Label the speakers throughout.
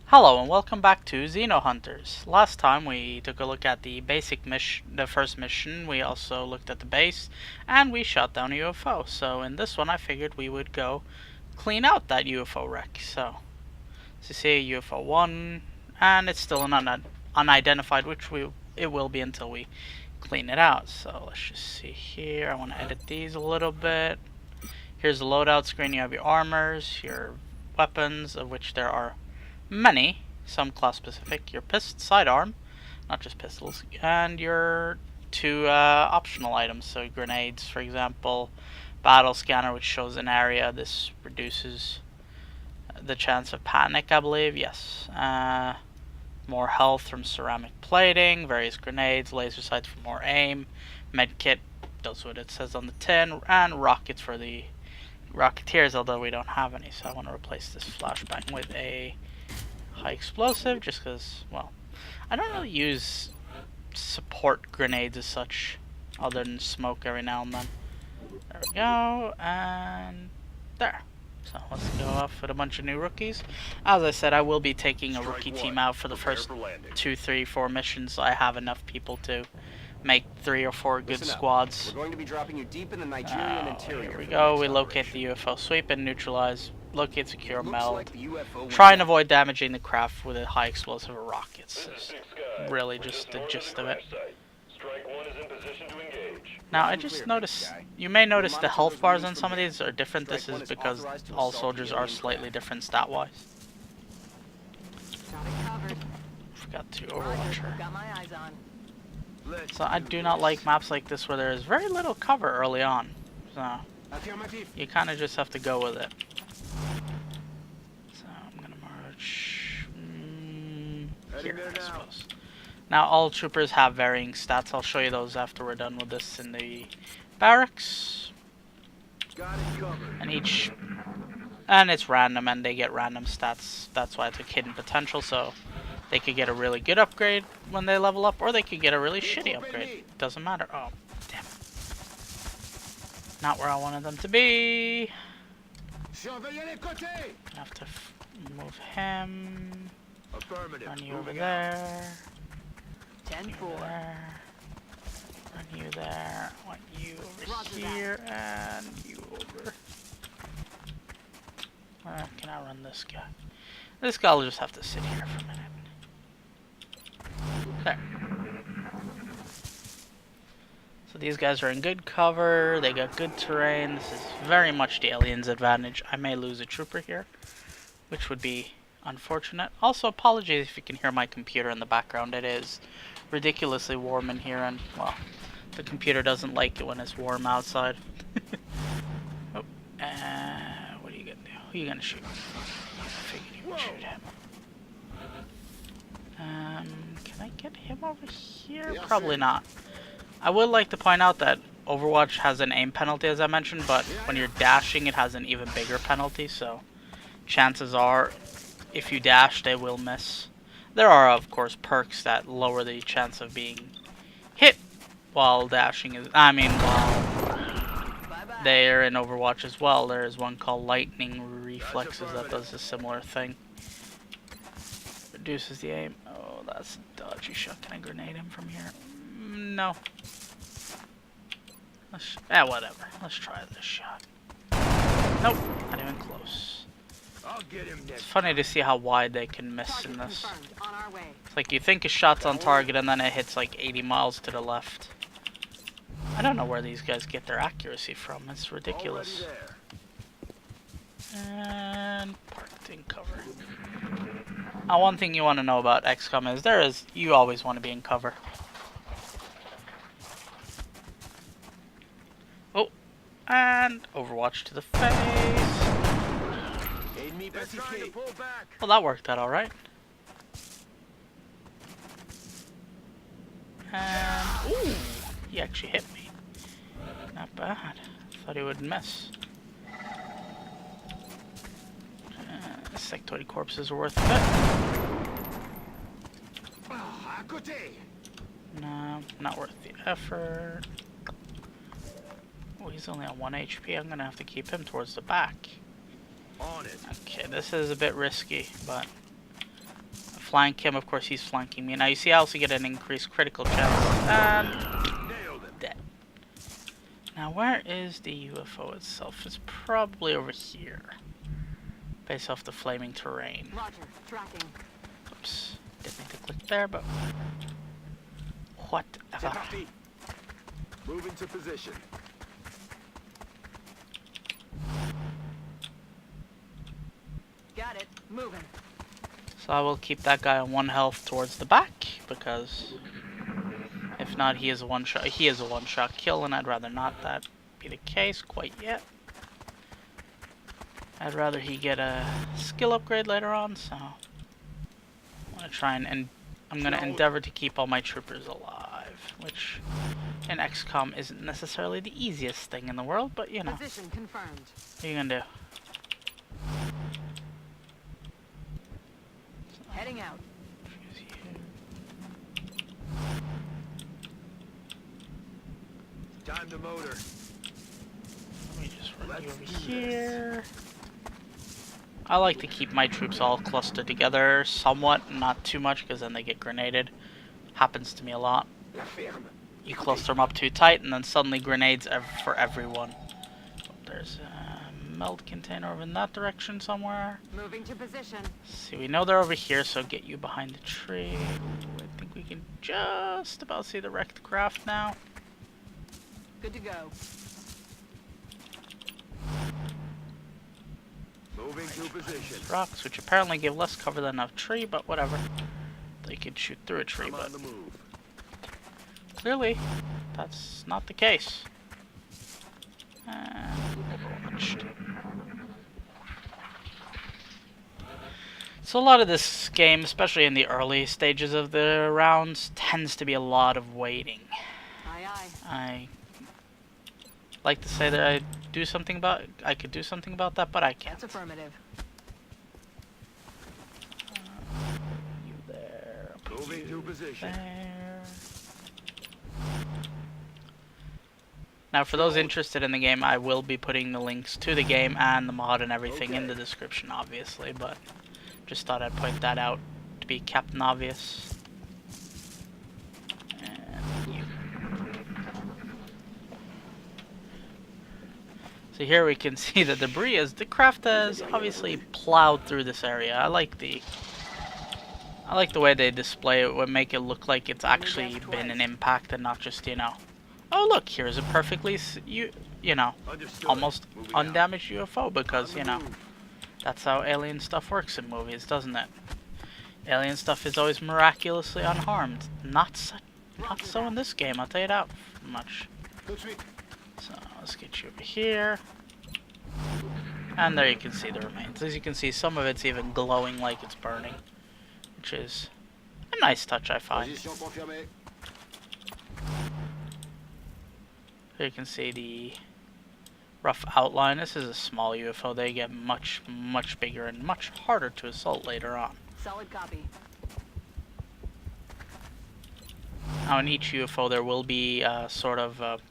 Speaker 1: Hello and welcome back to Xeno Hunters. Last time we took a look at the basic mission, the first mission. We also looked at the base and we shot down a UFO. So in this one I figured we would go clean out that UFO wreck. So you see UFO 1 and it's still an unidentified, which it will be until we clean it out. So let's just see here. I want to edit these a little bit. Here's the loadout screen. You have your armors, your weapons, of which there are many, some class specific, your sidearm, not just pistols, and your two optional items, so grenades, for example, battle scanner, which shows an area. This reduces the chance of panic, I believe, yes. More health from ceramic plating, various grenades, laser sights for more aim, medkit does what it says on the tin, and rockets for the Rocketeers, although we don't have any, so I want to replace this flashbang with a high explosive, just because, well, I don't really use support grenades as such, other than smoke every now and then. There we go, and there. So let's go off with a bunch of new rookies. As I said, I will be taking a rookie team out for the first 2, 3, 4 missions, so I have enough people to make 3 or 4 good squads.
Speaker 2: We're going to be dropping you deep in the Nigerian interior.
Speaker 1: Here we go. We locate the UFO, sweep and neutralize. Locate, secure, meld. Try and avoid damaging the craft with a high explosive or rockets. Is really just the gist of it. Now I just noticed, you may notice the health bars on some of these are different. This is because all soldiers are slightly different stat wise. Forgot to overwatch her. So I do not like maps like this where there is very little cover early on. So you kind of just have to go with it. So I'm gonna march here, I suppose. Now all troopers have varying stats. I'll show you those after we're done with this in the barracks. And it's random, and they get random stats. That's why I took hidden potential, so they could get a really good upgrade when they level up, or they could get a really shitty upgrade. Doesn't matter. Oh, damn it. Not where I wanted them to be. I have to move him. Run you over there. Run you over there. Run you there. I want you over here, and you over. Can I run this guy? This guy will just have to sit here for a minute. There. So these guys are in good cover, they got good terrain. This is very much the aliens' advantage. I may lose a trooper here, which would be unfortunate. Also, apologies if you can hear my computer in the background. It is ridiculously warm in here, and, well, the computer doesn't like it when it's warm outside. Oh, what are you gonna do? Who are you gonna shoot? I figured you would shoot him. Can I get him over here? Probably not. I would like to point out that Overwatch has an aim penalty, as I mentioned, but when you're dashing, it has an even bigger penalty, so chances are, if you dash, they will miss. There are, of course, perks that lower the chance of being hit while dashing while they're in Overwatch as well. There is one called Lightning Reflexes that does a similar thing. Reduces the aim. Oh, that's a dodgy shot. Can I grenade him from here? No. Whatever. Let's try this shot. Nope, not even close. It's funny to see how wide they can miss in this. It's like you think a shot's on target and then it hits like 80 miles to the left. I don't know where these guys get their accuracy from. It's ridiculous. And parked in cover. Now, one thing you want to know about XCOM is you always want to be in cover. Oh, and Overwatch to the face. Well, that worked out alright. And, ooh, he actually hit me. Not bad. Thought he would miss. Sectoid corpses are worth it. No, not worth the effort. Oh, he's only on 1 HP. I'm gonna have to keep him towards the back. Okay, this is a bit risky, but flank him. Of course, he's flanking me. Now, you see, I also get an increased critical chance. And dead. Now, where is the UFO itself? It's probably over here. Based off the flaming terrain.
Speaker 3: Roger, tracking.
Speaker 1: Oops. Didn't mean to click there, but... whatever.
Speaker 2: Move into position.
Speaker 3: Got it. Moving.
Speaker 1: So I will keep that guy on 1 health towards the back, because if not, he is a one-shot. He is a one-shot kill, and I'd rather not that be the case quite yet. I'd rather he get a skill upgrade later on. So I'm gonna try and I'm gonna endeavor to keep all my troopers alive, which in XCOM isn't necessarily the easiest thing in the world, but you know,
Speaker 3: Position confirmed.
Speaker 1: what are you gonna do?
Speaker 3: Heading out.
Speaker 2: Time to motor.
Speaker 1: Let me just run you over here. I like to keep my troops all clustered together somewhat, not too much, because then they get grenaded. Happens to me a lot. You cluster them up too tight, and then suddenly grenades for everyone. Oh, there's a meld container over in that direction somewhere.
Speaker 3: Moving to position.
Speaker 1: See, we know they're over here, so get you behind the tree. I think we can just about see the wrecked craft now.
Speaker 3: Good to go.
Speaker 2: Moving to position.
Speaker 1: Rocks, which apparently give less cover than a tree, but whatever. They could shoot through a tree,
Speaker 2: I'm
Speaker 1: but
Speaker 2: on the move.
Speaker 1: clearly that's not the case. And overwatched. So a lot of this game, especially in the early stages of the rounds, tends to be a lot of waiting.
Speaker 3: Aye, aye.
Speaker 1: I like to say that I could do something about that, but I can't.
Speaker 3: That's affirmative.
Speaker 1: You there.
Speaker 2: Moving to position.
Speaker 1: There. Now, for those interested in the game, I will be putting the links to the game and the mod and everything in the description, obviously, but just thought I'd point that out to be Captain Obvious. And you. So here we can see the debris as the craft has obviously plowed through this area. I like the way they display it, would make it look like it's actually been an impact and not just, you know, oh look, here's a perfectly, you know,
Speaker 2: Understood.
Speaker 1: almost
Speaker 2: Moving out.
Speaker 1: undamaged UFO, because,
Speaker 2: On the
Speaker 1: you know,
Speaker 2: move.
Speaker 1: that's how alien stuff works in movies, doesn't it? Alien stuff is always miraculously unharmed. Not so in this game, I'll tell you that much. So, let's get you over here. And there you can see the remains. As you can see, some of it's even glowing like it's burning, which is a nice touch, I find.
Speaker 2: Position confirmée.
Speaker 1: Here you can see the rough outline. This is a small UFO. They get much, much bigger and much harder to assault later on.
Speaker 3: Solid copy.
Speaker 1: Now, in each UFO, there will be sort of I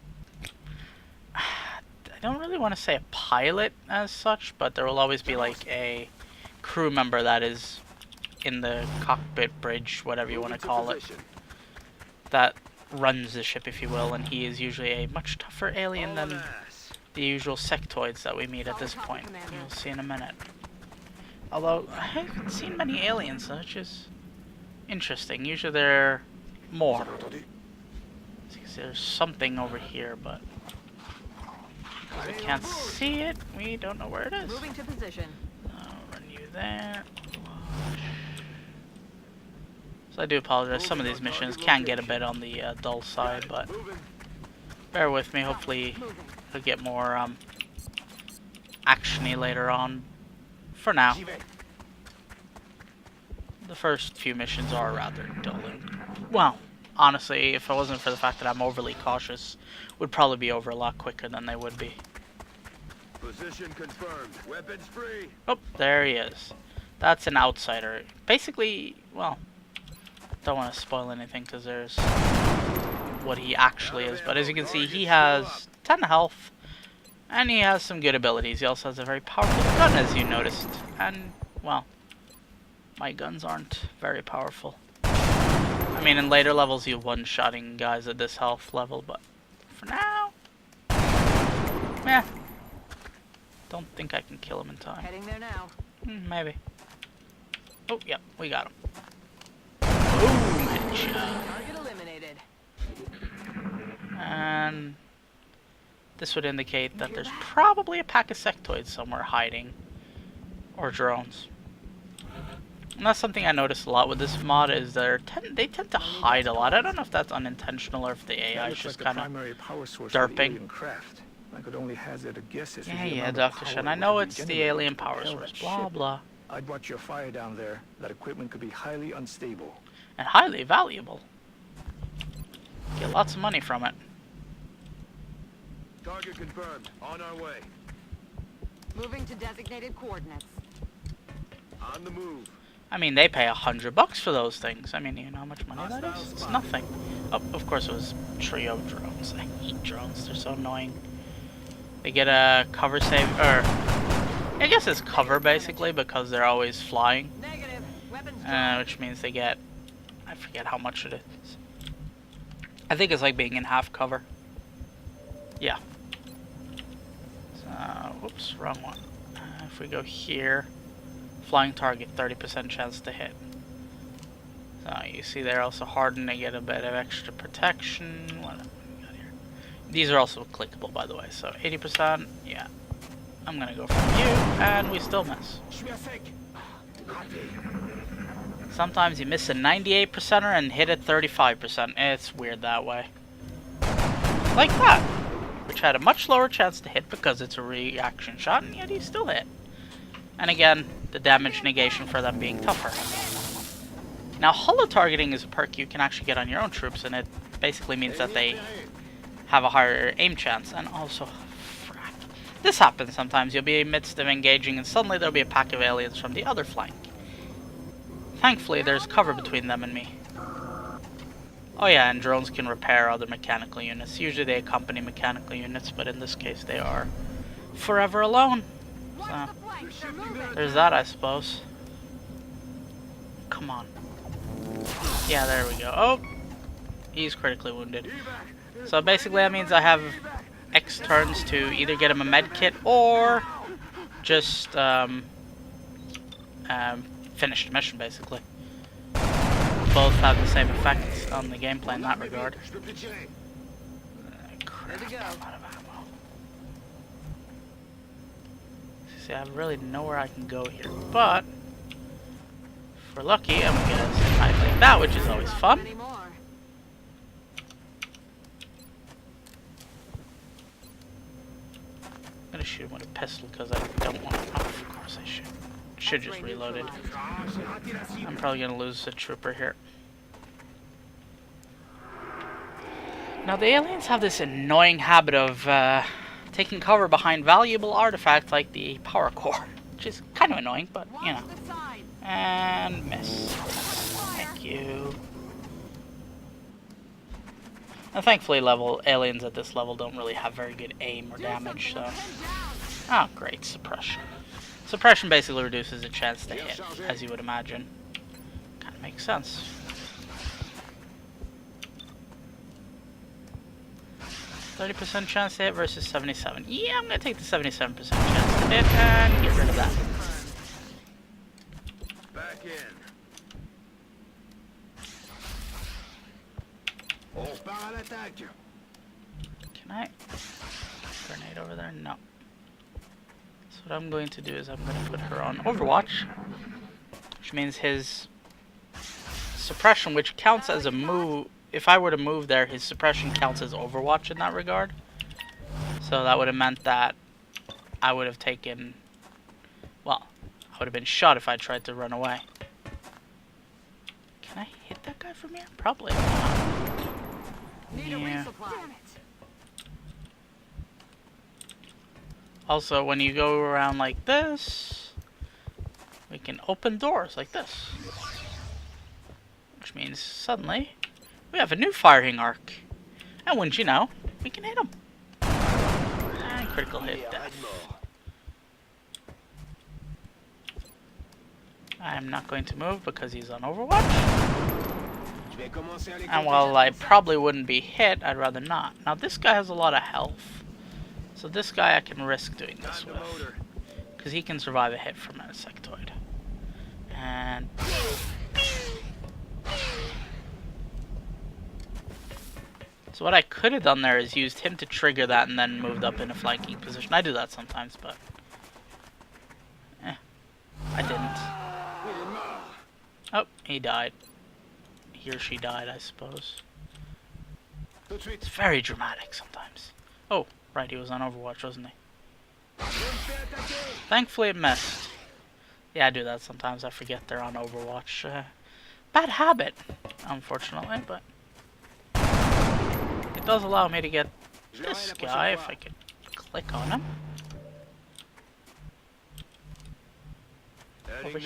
Speaker 1: don't really want to say a pilot as such, but there will always be like a crew member that is in the cockpit, bridge, whatever you want to call it, that runs the ship, if you will, and he is usually a much tougher alien than the usual sectoids that we meet at this point. You'll see in a minute. Although, I haven't seen many aliens, which is interesting. Usually they're more. There's something over here, but because we can't see it, we don't know where it is.
Speaker 3: Moving to position.
Speaker 1: I'll run you there. So I do apologize. Some of these missions can get a bit on the dull side, but bear with me. Hopefully it'll get more action-y later on. For now, the first few missions are rather dull. Well, honestly, if it wasn't for the fact that I'm overly cautious, would probably be over a lot quicker than they would be.
Speaker 2: Position confirmed. Weapons free.
Speaker 1: Oh, there he is. That's an outsider. Basically, well, don't want to spoil anything because there's what he actually is. But as you can see, he has 10 health, and he has some good abilities. He also has a very powerful gun, as you noticed. And, well, my guns aren't very powerful. I mean, in later levels you one-shotting guys at this health level, but for now, meh. Don't think I can kill him in time.
Speaker 3: Heading there now.
Speaker 1: Maybe. Oh, yep, we got him. Boom! Headshot.
Speaker 3: Target eliminated.
Speaker 1: And this would indicate that there's probably a pack of sectoids somewhere hiding. Or drones. And that's something I noticed a lot with this mod, is they tend to hide a lot. I don't know if that's unintentional or if the AI is just kind of derping.
Speaker 4: I could only hazard a guess as to the
Speaker 1: Yeah,
Speaker 4: amount of
Speaker 1: Dr.
Speaker 4: power
Speaker 1: Shen, I
Speaker 4: which
Speaker 1: know
Speaker 4: would be
Speaker 1: it's the
Speaker 4: generated
Speaker 1: alien
Speaker 4: to
Speaker 1: power
Speaker 4: propel
Speaker 1: source,
Speaker 4: that
Speaker 1: blah
Speaker 4: ship.
Speaker 1: blah.
Speaker 4: I'd watch your fire down there. That equipment could be highly unstable.
Speaker 1: And highly valuable. Get lots of money from it.
Speaker 2: Target confirmed. On our way.
Speaker 3: Moving to designated coordinates.
Speaker 2: On the move.
Speaker 1: I mean, they pay $100 for those things. I mean, you know how much money that is? It's nothing. Oh, of course it was trio drones. I hate drones. They're so annoying. They get a cover save, or I guess it's cover basically because they're always flying.
Speaker 3: Negative. Weapons
Speaker 1: Which means they get, I forget how much it is. I think it's like being in half cover. Yeah. So, whoops, wrong one. If we go here, flying target, 30% chance to hit. So you see they're also hardened, they get a bit of extra protection. What have we got here? These are also clickable, by the way, so 80%, yeah. I'm gonna go for you, and we still miss. Sometimes you miss a 98%er and hit a 35%. It's weird that way. Like that, which had a much lower chance to hit because it's a reaction shot, and yet you still hit. And again, the damage negation for them being tougher. Now, holo targeting is a perk you can actually get on your own troops, and it basically means that they have a higher aim chance. And also, frack. This happens sometimes. You'll be in the midst of engaging, and suddenly there'll be a pack of aliens from the other flank. Thankfully, there's cover between them and me. Oh yeah, and drones can repair other mechanical units. Usually they accompany mechanical units, but in this case they are forever alone. So, there's that, I suppose. Come on. Yeah, there we go. Oh! He's critically wounded. So basically that means I have X turns to either get him a med kit or just finish the mission, basically. Both have the same effect on the gameplay in that regard. Crap, I'm out of ammo. See, I really know where I can go here, but if we're lucky, I'm gonna get a snipe like that, which is always fun. I'm gonna shoot him with a pistol because I don't want to. Oh, of course I should. Should just reloaded. I'm probably gonna lose a trooper here. Now the aliens have this annoying habit of taking cover behind valuable artifacts like the power core, which is kind of annoying, but you know. And miss. Thank you. Now thankfully aliens at this level don't really have very good aim or damage, so. Oh great, suppression. Suppression basically reduces the chance to hit, as you would imagine. Kinda makes sense. %30 chance to hit versus 77. Yeah, I'm gonna take the 77% chance to hit and get rid of that.
Speaker 2: Back in.
Speaker 1: Can I grenade over there? No. So what I'm going to do is I'm going to put her on Overwatch, which means his suppression, which counts as a move. If I were to move there, his suppression counts as Overwatch in that regard. So that would have meant that I would have taken, well, I would have been shot if I tried to run away. Can I hit that guy from here? Probably. Yeah. Also, when you go around like this, we can open doors like this. Which means suddenly we have a new firing arc. And wouldn't you know, we can hit him. And critical hit death. I'm not going to move because he's on Overwatch. And while I probably wouldn't be hit, I'd rather not. Now this guy has a lot of health. So this guy I can risk doing this with. Because he can survive a hit from an insectoid. And... so what I could have done there is used him to trigger that and then moved up in a flanking position. I do that sometimes, but... I didn't. Oh, he died. He or she died, I suppose. It's very dramatic sometimes. Oh, right, he was on Overwatch, wasn't he? Thankfully it missed. Yeah, I do that sometimes. I forget they're on Overwatch. Bad habit, unfortunately, but... it does allow me to get this guy, if I could click on him. Over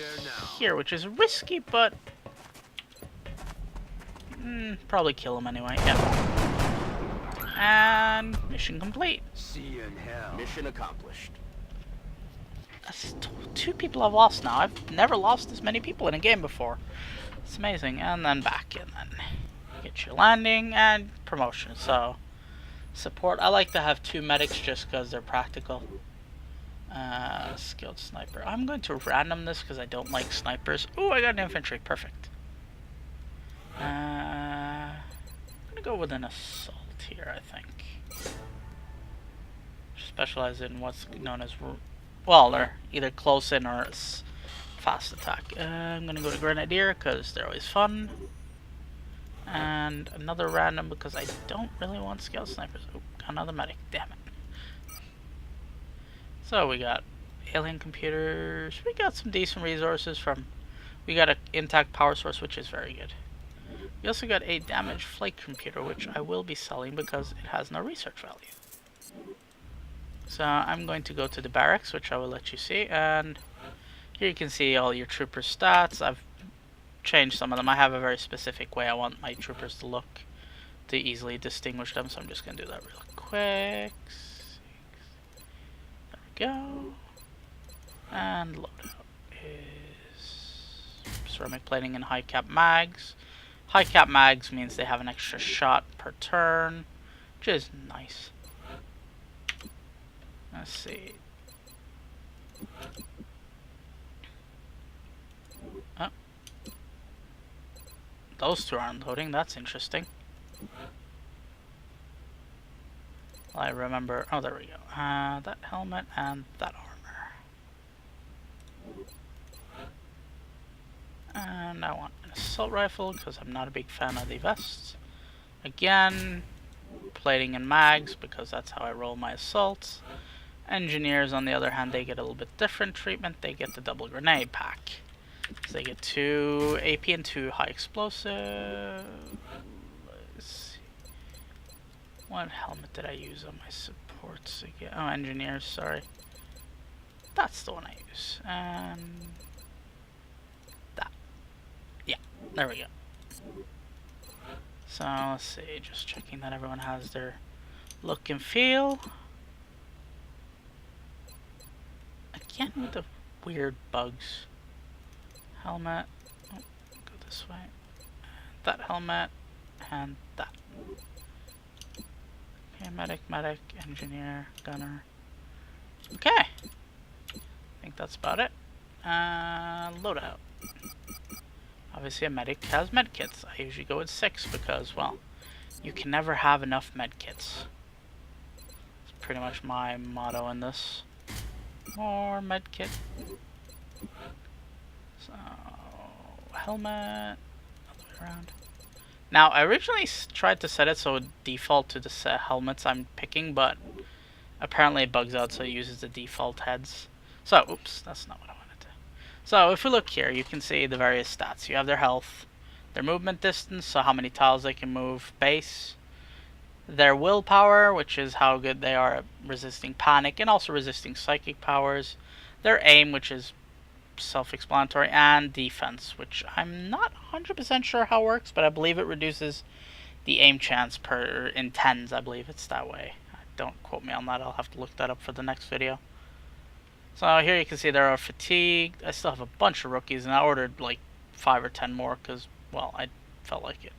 Speaker 1: here, which is risky, but... probably kill him anyway, yeah. And mission complete.
Speaker 2: See you in hell. Mission accomplished.
Speaker 1: That's two people I've lost now. I've never lost this many people in a game before. It's amazing. And then back, and then get your landing and promotion. So, support. I like to have 2 medics just because they're practical. Skilled sniper. I'm going to random this because I don't like snipers. Ooh, I got an infantry. Perfect. I'm gonna go with an assault here, I think. Specialize in what's known as, well, they're either close in or fast attack. I'm gonna go to grenadier because they're always fun. And another random because I don't really want skilled snipers. Oh, got another medic. Damn it. So we got alien computers. We got some decent resources from. We got an intact power source, which is very good. We also got a damaged flight computer, which I will be selling because it has no research value. So I'm going to go to the barracks, which I will let you see, and here you can see all your trooper stats. I've changed some of them. I have a very specific way I want my troopers to look to easily distinguish them, so I'm just going to do that real quick. There we go. And loadout is ceramic plating and high cap mags. High cap mags means they have an extra shot per turn, which is nice. Let's see. Oh. Those two aren't loading, that's interesting. Well, I remember, oh there we go. That helmet and that armor. And I want an assault rifle because I'm not a big fan of the vests. Again, plating and mags because that's how I roll my assaults. Engineers, on the other hand, they get a little bit different treatment. They get the double grenade pack. So they get 2 AP and 2 high explosive. Let's see. What helmet did I use on my supports again? Oh, engineers, sorry. That's the one I use. And that. Yeah, there we go. So let's see, just checking that everyone has their look and feel. Again with the weird bugs. Helmet. Oh, go this way. That helmet and that. Okay, medic, engineer, gunner. Okay. I think that's about it. Loadout. Obviously a medic has medkits. I usually go with 6 because, well, you can never have enough medkits. It's pretty much my motto in this. More medkit. So, helmet, other way around. Now, I originally tried to set it so it default to the set helmets I'm picking, but apparently it bugs out so it uses the default heads. So, oops, that's not what I wanted to. So, if we look here, you can see the various stats. You have their health, their movement distance, so how many tiles they can move, base, their willpower, which is how good they are at resisting panic and also resisting psychic powers, their aim, which is self-explanatory, and defense, which I'm not 100% sure how it works, but I believe it reduces the aim chance per in 10s. I believe it's that way. Don't quote me on that. I'll have to look that up for the next video. So here you can see there are fatigued. I still have a bunch of rookies, and I ordered like 5 or 10 more because, well, I felt like it.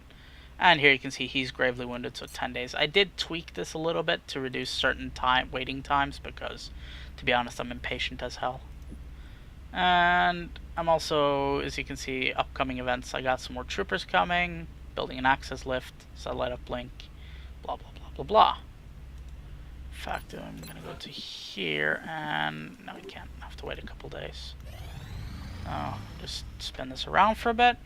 Speaker 1: And here you can see he's gravely wounded, so 10 days. I did tweak this a little bit to reduce certain waiting times because, to be honest, I'm impatient as hell. And I'm also, as you can see, upcoming events. I got some more troopers coming, building an access lift, satellite uplink, blah blah blah blah blah. In fact, I'm gonna go to here, and no, we can't. I have to wait a couple days. Just spin this around for a bit.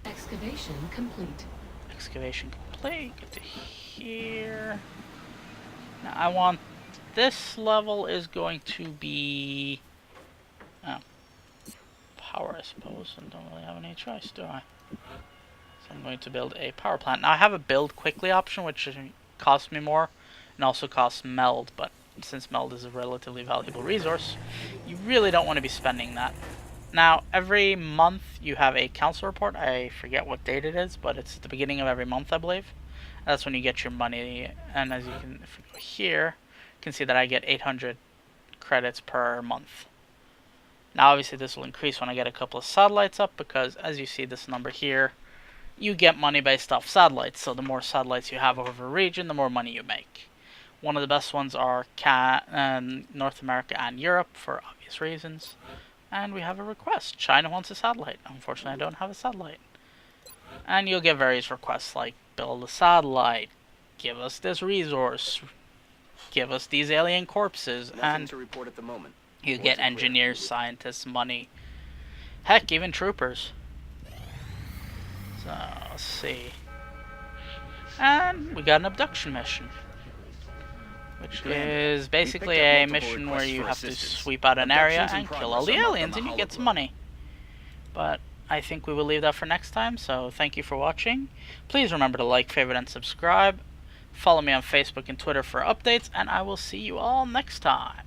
Speaker 5: Excavation complete.
Speaker 1: Excavation complete. Get to here. Now I want this level is going to be power, I suppose. I don't really have any choice, do I? So I'm going to build a power plant. Now I have a build quickly option, which costs me more, and also costs meld. But since meld is a relatively valuable resource, you really don't want to be spending that. Now, every month you have a council report. I forget what date it is, but it's at the beginning of every month, I believe. That's when you get your money. And as you can, if you go here, you can see that I get 800 credits per month. Now, obviously, this will increase when I get a couple of satellites up, because as you see this number here, you get money based off satellites. So the more satellites you have over a region, the more money you make. One of the best ones are North America and Europe, for obvious reasons. And we have a request. China wants a satellite. Unfortunately, I don't have a satellite. And you'll get various requests like, build a satellite, give us this resource, give us these alien corpses,
Speaker 2: Nothing
Speaker 1: and
Speaker 2: to report at the moment.
Speaker 1: you get engineers, scientists, money. Heck, even troopers. So, let's see. And we got an abduction mission. Which is basically a mission where you have to sweep out an area and kill all the aliens and you get some money. But I think we will leave that for next time, so thank you for watching. Please remember to like, favorite, and subscribe. Follow me on Facebook and Twitter for updates, and I will see you all next time.